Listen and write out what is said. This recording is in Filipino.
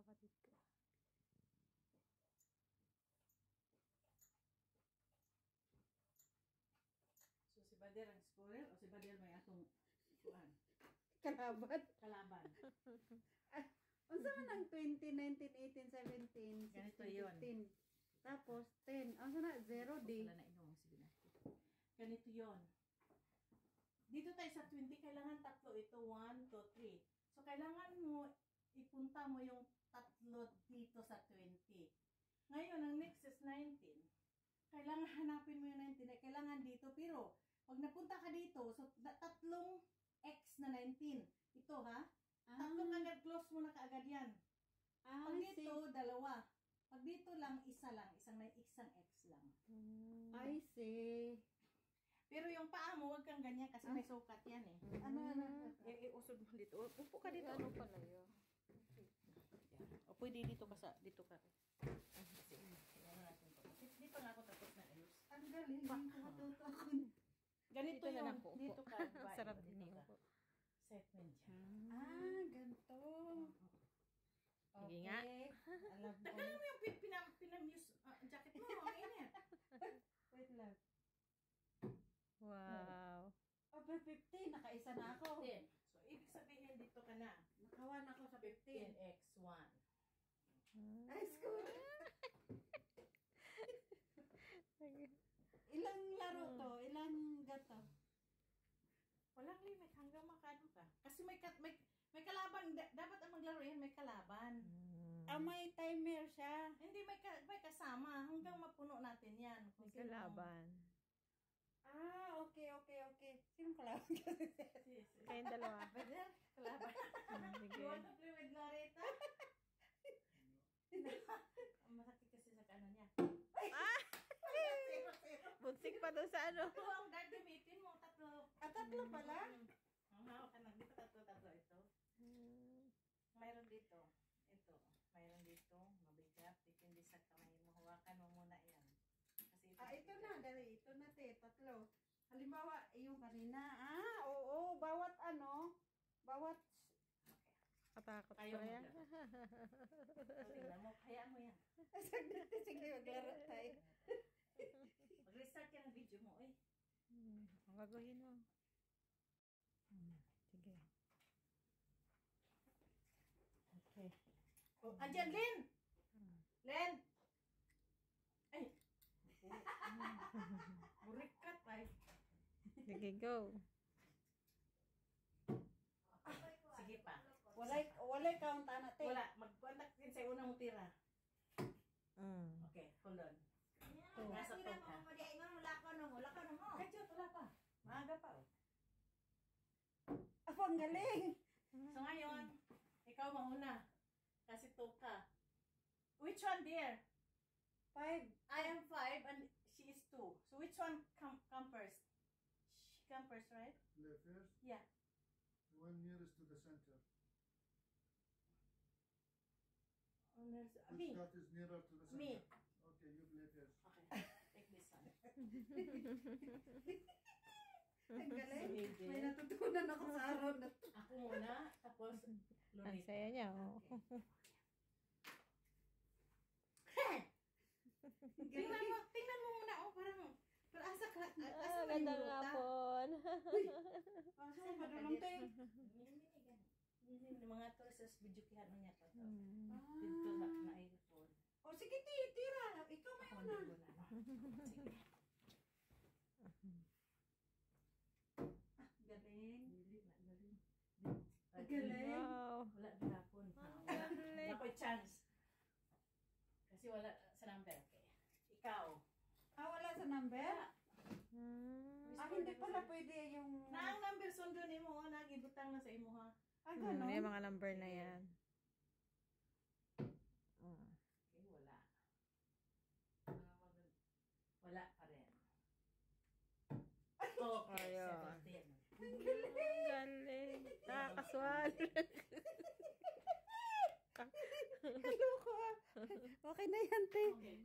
kapatid ko. So si Bader ang scorer o si Bader may atong kuan? Kalaban. Unsa man ang 20, 19, 18, 17, 16, 15. Tapos 10. Unsa na 0 di. Wala na inom sige na. Ganito 'yon. Dito tayo sa 20 kailangan tatlo ito 1 2 3. So kailangan mo ipunta mo yung tatlo dito sa 20. Ngayon ang next is 19. Kailangan hanapin mo yung 19. Kailangan dito pero pag napunta ka dito so tatlong x na 19. Ito ha. Tatlong agad close mo na kaagad yan. Pag dito, dalawa. Pag dito lang, isa lang. Isang x lang. I see. Pero yung paa mo, huwag kang ganyan kasi may sukat yan eh. Ano? Iusod mo dito. Upo ka dito. Ano pala yun? O pwede dito ka sa, dito ka. Kasi, natin to. Hindi pa nga ako tapos na ayos. Ang galing. Matuto ako. Ganito Dito na yung, lang po. dito ka. Sarap din yung po. Segment dyan. Ganito. Sige nga. Alam ko. Tagalin mo yung pinamuse jacket mo. Ang init. Wait lang. Wow. Over 15. Nakaisa na ako. 10. So, ibig sabihin dito ka na. Nakawan ako sa 15. 10x1. Ay, school. Ilang laro to? Ilang gato? Walang limit hanggang makano ka. Kasi may kalaban. Dapat ang maglaro yan may kalaban. May timer siya. Hindi, may kasama. Hanggang mapuno natin yan. Kung May kalaban. Okay. Sino kalaban kasi? Kayong dalawa. Badal, kalaban. Sige. You want to play with Loretta? Masakit kasi sa kanan niya. Bunsik pa doon sa ano. Ito ang dad gamitin mo. Tatlo. Tatlo pala? Hawak ka na. Di ba tatlo ito? Mayroon dito. Ito. Mayroon dito. Mabigat. Depende sa kamay mo. Hawakan mo muna yan. Kasi Ito na. Dali. Ito na tatlo. Halimbawa, yung kanina. Oo. Bawat bawat Katakot Ayaw pa mo yan. tingnan mo. Hayaan mo yan. Sige, maglaro tayo. Mag-restart ka ng video mo. Ang gagawin mo. Sige. Okay. Oh, andyan, Lynn! Lynn! Ay! Burikat ay. Sige, go. Sige pa. Walay count na te. Wala. Mag-contact din sa unang tira. Okay, hold on. Nasa to ka. Wala ka mo. Kadyo, wala pa. Maaga pa. Ako ang galing. So ngayon, ikaw mauna. Kasi to ka. Which one, dear? 5. I am 5 and she is 2. So which one come first? She come first, right? Play first. Yeah. The one nearest to the center. Which Which dot is nearer to the center? Me. Okay, you play first. Okay, take this one. Ang galing. Sige. May natutunan ako sa araw na to. Ako muna, tapos Ang Lolita. saya niya, oh. Tingnan mo muna, oh, parang asa ka, asa ka Ganda nga po. Asa mo padulong te? Yung mga tourists video kihan mo niya to. Dito na iPhone. O sige tira. Ikaw may una. Sige. Galing. Dili na galing. Galing. Wow. Wala gihapon. Galing. Ako chance. Kasi wala sa number. Okay. Ikaw. Wala sa number? Hindi pala pwede yung... Na ang number sundo ni mo, nagibutang na sa imo ha. Ganon. Yung mga number na yan. Okay, wala. Wala pa rin. Okay, Ayun. 17. Ang galing. Galing. Nakakaswal. Hello ko. Okay na yan, te. Okay,